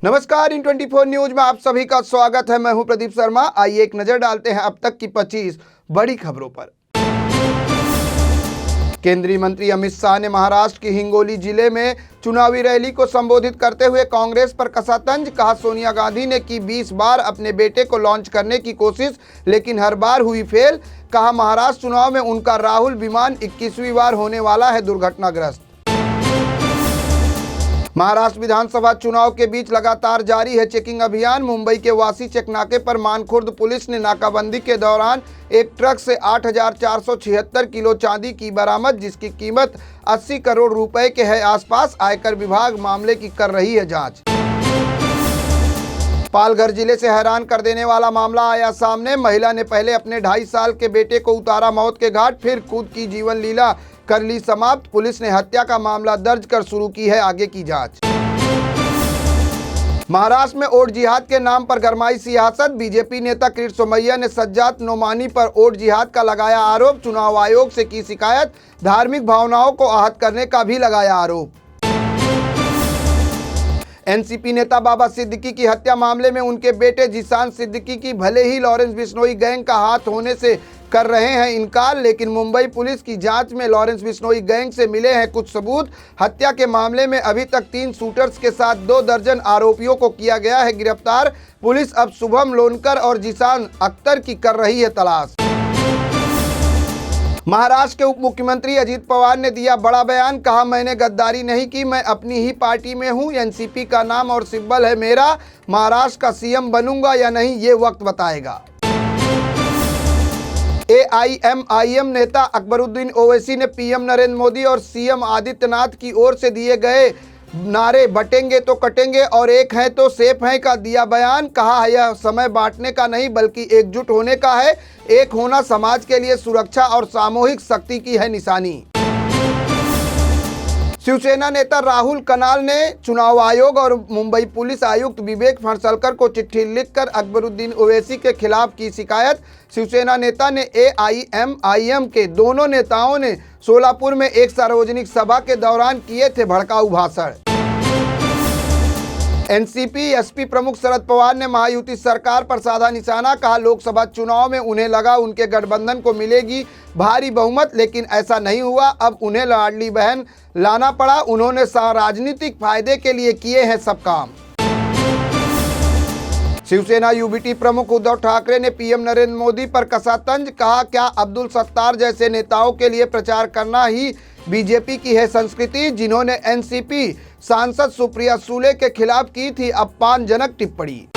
नमस्कार, इन 24 न्यूज में आप सभी का स्वागत है। मैं हूं प्रदीप शर्मा। आइए एक नजर डालते हैं अब तक की 25 बड़ी खबरों पर। केंद्रीय मंत्री अमित शाह ने महाराष्ट्र के हिंगोली जिले में चुनावी रैली को संबोधित करते हुए कांग्रेस पर कसा तंज। कहा, सोनिया गांधी ने की 20 बार अपने बेटे को लॉन्च करने की कोशिश, लेकिन हर बार हुई फेल। कहा, महाराष्ट्र चुनाव में उनका राहुल विमान 21वीं बार होने वाला है दुर्घटनाग्रस्त। महाराष्ट्र विधानसभा चुनाव के बीच लगातार जारी है चेकिंग अभियान। मुंबई के वासी चेक नाके पर मानखुर्द पुलिस ने नाकाबंदी के दौरान एक ट्रक से 8,476 किलो चांदी की बरामद, जिसकी कीमत 80 करोड़ रुपए के है आसपास। आयकर विभाग मामले की कर रही है जांच। पालघर जिले से हैरान कर देने वाला मामला आया सामने। महिला ने पहले अपने 2.5 साल के बेटे को उतारा मौत के घाट, फिर खुद की जीवन लीला कर ली समाप्त। पुलिस ने हत्या का मामला दर्ज कर शुरू की है आगे की जांच। महाराष्ट्र में वोट जिहाद के नाम पर गरमाई सियासत। बीजेपी नेता किरीट सोमैया ने सज्जाद नोमानी पर वोट जिहाद का लगाया आरोप। चुनाव आयोग से की शिकायत। धार्मिक भावनाओं को आहत करने का भी लगाया आरोप। एनसीपी नेता बाबा सिद्दीकी की हत्या मामले में उनके बेटे जिशान सिद्दीकी की भले ही लॉरेंस बिश्नोई गैंग का हाथ होने से कर रहे हैं इनकार, लेकिन मुंबई पुलिस की जांच में लॉरेंस बिश्नोई गैंग से मिले हैं कुछ सबूत। हत्या के मामले में अभी तक 3 शूटर्स के साथ 2 दर्जन आरोपियों को किया गया है गिरफ्तार। पुलिस अब शुभम लोनकर और जिशान अख्तर की कर रही है तलाश। महाराष्ट्र के उप मुख्यमंत्री अजित पवार ने दिया बड़ा बयान। कहा, मैंने गद्दारी नहीं की, मैं अपनी ही पार्टी में हूं। एनसीपी का नाम और सिंबल है मेरा। महाराष्ट्र का सीएम बनूंगा या नहीं, ये वक्त बताएगा। एआईएमआईएम नेता अकबरुद्दीन ओवैसी ने पीएम नरेंद्र मोदी और सीएम आदित्यनाथ की ओर से दिए गए नारे बटेंगे तो कटेंगे और एक हैं तो सेफ हैं का दिया बयान। कहा, यह समय बांटने का नहीं बल्कि एकजुट होने का है। एक होना समाज के लिए सुरक्षा और सामूहिक शक्ति की है निशानी। शिवसेना नेता राहुल कनाल ने चुनाव आयोग और मुंबई पुलिस आयुक्त विवेक फणसलकर को चिट्ठी लिखकर अकबरुद्दीन ओवैसी के खिलाफ की शिकायत। शिवसेना नेता ने एआईएमआईएम के दोनों नेताओं ने सोलापुर में एक सार्वजनिक सभा के दौरान किए थे भड़काऊ भाषण। एनसीपी एसपी प्रमुख शरद पवार ने महायुति सरकार पर साधा निशाना। कहा, लोकसभा चुनाव में उन्हें लगा उनके गठबंधन को मिलेगी भारी बहुमत, लेकिन ऐसा नहीं हुआ। अब उन्हें लाडली बहन लाना पड़ा। उन्होंने राजनीतिक फायदे के लिए किए हैं सब काम। शिवसेना यूबीटी प्रमुख उद्धव ठाकरे ने पीएम नरेंद्र मोदी पर कसा तंज। कहा, क्या अब्दुल सत्तार जैसे नेताओं के लिए प्रचार करना ही बीजेपी की है संस्कृति, जिन्होंने एनसीपी सांसद सुप्रिया सूले के खिलाफ की थी अपमानजनक टिप्पणी।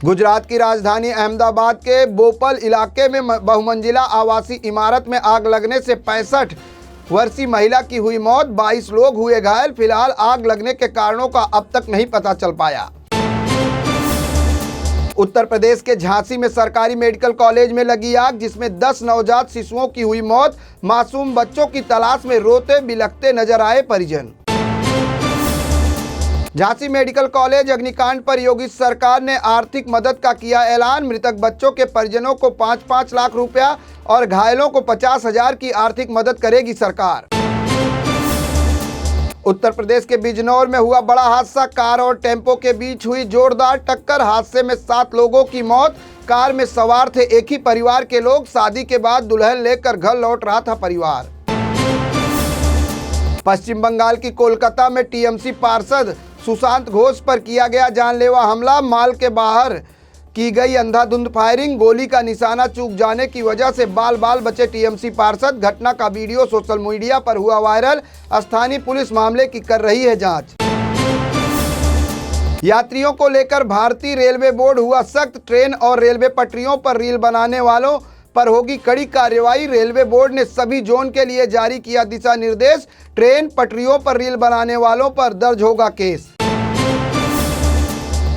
गुजरात की राजधानी अहमदाबाद के बोपल इलाके में बहुमंजिला आवासीय इमारत में आग लगने से 65 वर्षीय महिला की हुई मौत, 22 लोग हुए घायल। फिलहाल आग लगने के कारणों का अब तक नहीं पता चल पाया। उत्तर प्रदेश के झांसी में सरकारी मेडिकल कॉलेज में लगी आग, जिसमें 10 नवजात शिशुओं की हुई मौत। मासूम बच्चों की तलाश में रोते बिलखते नजर आए परिजन। झांसी मेडिकल कॉलेज अग्निकांड पर योगी सरकार ने आर्थिक मदद का किया ऐलान। मृतक बच्चों के परिजनों को 5-5 लाख रुपया और घायलों को 50,000 की आर्थिक मदद करेगी सरकार। उत्तर प्रदेश के बिजनौर में हुआ बड़ा हादसा। कार और टेम्पो के बीच हुई जोरदार टक्कर। हादसे में 7 लोगों की मौत। कार में सवार थे एक ही परिवार के लोग। शादी के बाद दुल्हन लेकर घर लौट रहा था परिवार। पश्चिम बंगाल की कोलकाता में टीएमसी पार्षद सुशांत घोष पर किया गया जानलेवा हमला। माल के बाहर की गई अंधाधुंध फायरिंग। गोली का निशाना चूक जाने की वजह से बाल बाल बचे टीएमसी पार्षद। घटना का वीडियो सोशल मीडिया पर हुआ वायरल। स्थानीय पुलिस मामले की कर रही है जांच। यात्रियों को लेकर भारतीय रेलवे बोर्ड हुआ सख्त। ट्रेन और रेलवे पटरियों पर रील बनाने वालों पर होगी कड़ी कार्रवाई। रेलवे बोर्ड ने सभी जोन के लिए जारी किया दिशा निर्देश। ट्रेन पटरियों पर रील बनाने वालों पर दर्ज होगा केस।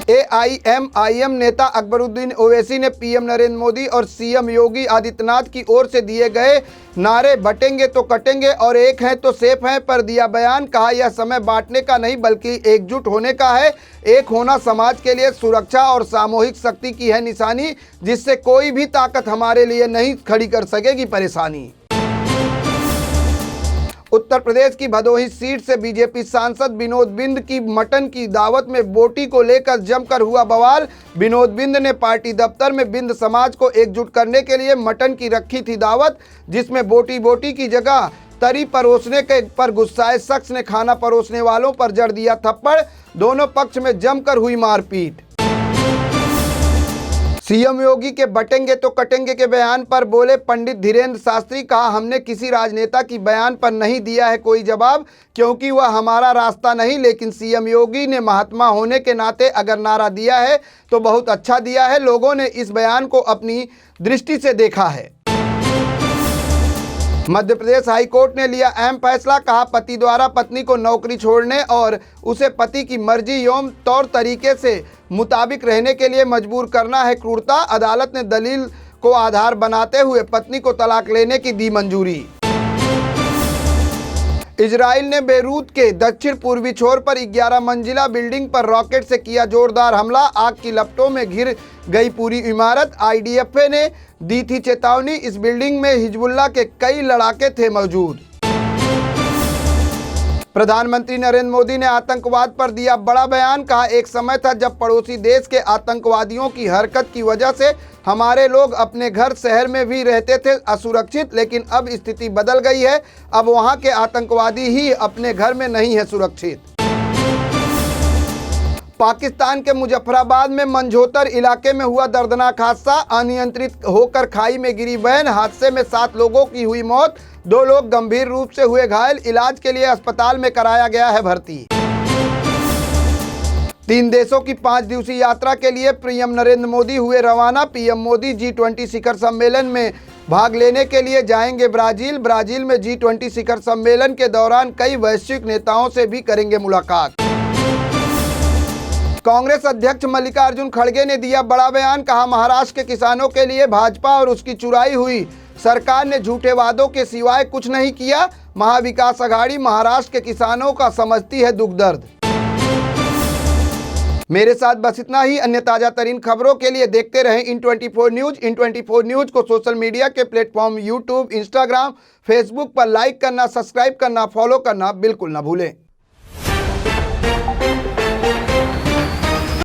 एआईएमआईएम नेता अकबरुद्दीन ओवैसी ने पीएम नरेंद्र मोदी और सीएम योगी आदित्यनाथ की ओर से दिए गए नारे बटेंगे तो कटेंगे और एक हैं तो सेफ हैं पर दिया बयान। कहा, यह समय बांटने का नहीं बल्कि एकजुट होने का है। एक होना समाज के लिए सुरक्षा और सामूहिक शक्ति की है निशानी, जिससे कोई भी ताकत हमारे लिए नहीं खड़ी कर सकेगी परेशानी। उत्तर प्रदेश की भदोही सीट से बीजेपी सांसद विनोद बिंद की मटन की दावत में बोटी को लेकर जमकर हुआ बवाल। विनोद बिंद ने पार्टी दफ्तर में बिंद समाज को एकजुट करने के लिए मटन की रखी थी दावत, जिसमें बोटी की जगह तरी परोसने के पर गुस्साए शख्स ने खाना परोसने वालों पर जड़ दिया थप्पड़। दोनों पक्ष में जमकर हुई मारपीट। सीएम योगी के बटेंगे तो कटेंगे के बयान पर बोले पंडित धीरेन्द्र शास्त्री। कहा, हमने किसी राजनेता की बयान पर नहीं दिया है कोई जवाब, क्योंकि वह हमारा रास्ता नहीं, लेकिन सीएम योगी ने महात्मा होने के नाते अगर नारा दिया है तो बहुत अच्छा दिया है। लोगों ने इस बयान को अपनी दृष्टि से देखा है। मध्य प्रदेश हाईकोर्ट ने लिया अहम फैसला। कहा, पति द्वारा पत्नी को नौकरी छोड़ने और उसे पति की मर्जी एवं तौर तरीके से मुताबिक रहने के लिए मजबूर करना है क्रूरता। अदालत ने दलील को आधार बनाते हुए पत्नी को तलाक लेने की दी मंजूरी। इजराइल ने बेरूत के दक्षिण पूर्वी छोर पर 11 मंजिला बिल्डिंग पर रॉकेट से किया जोरदार हमला। आग की लपटों में घिर गई पूरी इमारत। आईडीएफ ने दी थी चेतावनी। इस बिल्डिंग में हिजबुल्लाह के कई लड़ाके थे मौजूद। प्रधानमंत्री नरेंद्र मोदी ने आतंकवाद पर दिया बड़ा बयान। कहा, एक समय था जब पड़ोसी देश के आतंकवादियों की हरकत की वजह से हमारे लोग अपने घर शहर में भी रहते थे असुरक्षित, लेकिन अब स्थिति बदल गई है। अब वहां के आतंकवादी ही अपने घर में नहीं है सुरक्षित। पाकिस्तान के मुजफ्फराबाद में मंझोतर इलाके में हुआ दर्दनाक हादसा। अनियंत्रित होकर खाई में गिरी वैन। हादसे में 7 लोगों की हुई मौत, 2 लोग गंभीर रूप से हुए घायल। इलाज के लिए अस्पताल में कराया गया है भर्ती। 3 देशों की 5 दिवसीय यात्रा के लिए पीएम नरेंद्र मोदी हुए रवाना। पीएम मोदी G20 शिखर सम्मेलन में भाग लेने के लिए जाएंगे ब्राजील। ब्राजील में G20 शिखर सम्मेलन के दौरान कई वैश्विक नेताओं से भी करेंगे मुलाकात। कांग्रेस अध्यक्ष मल्लिकार्जुन खड़गे ने दिया बड़ा बयान। कहा, महाराष्ट्र के किसानों के लिए भाजपा और उसकी चुराई हुई सरकार ने झूठे वादों के सिवाय कुछ नहीं किया। महाविकास अघाड़ी महाराष्ट्र के किसानों का समझती है दुख दर्द। मेरे साथ बस इतना ही। अन्य ताजा तरीन खबरों के लिए देखते रहें इन24 न्यूज। इन24 न्यूज को सोशल मीडिया के प्लेटफॉर्म यूट्यूब, इंस्टाग्राम, फेसबुक पर लाइक करना, सब्सक्राइब करना, फॉलो करना बिल्कुल न भूलें।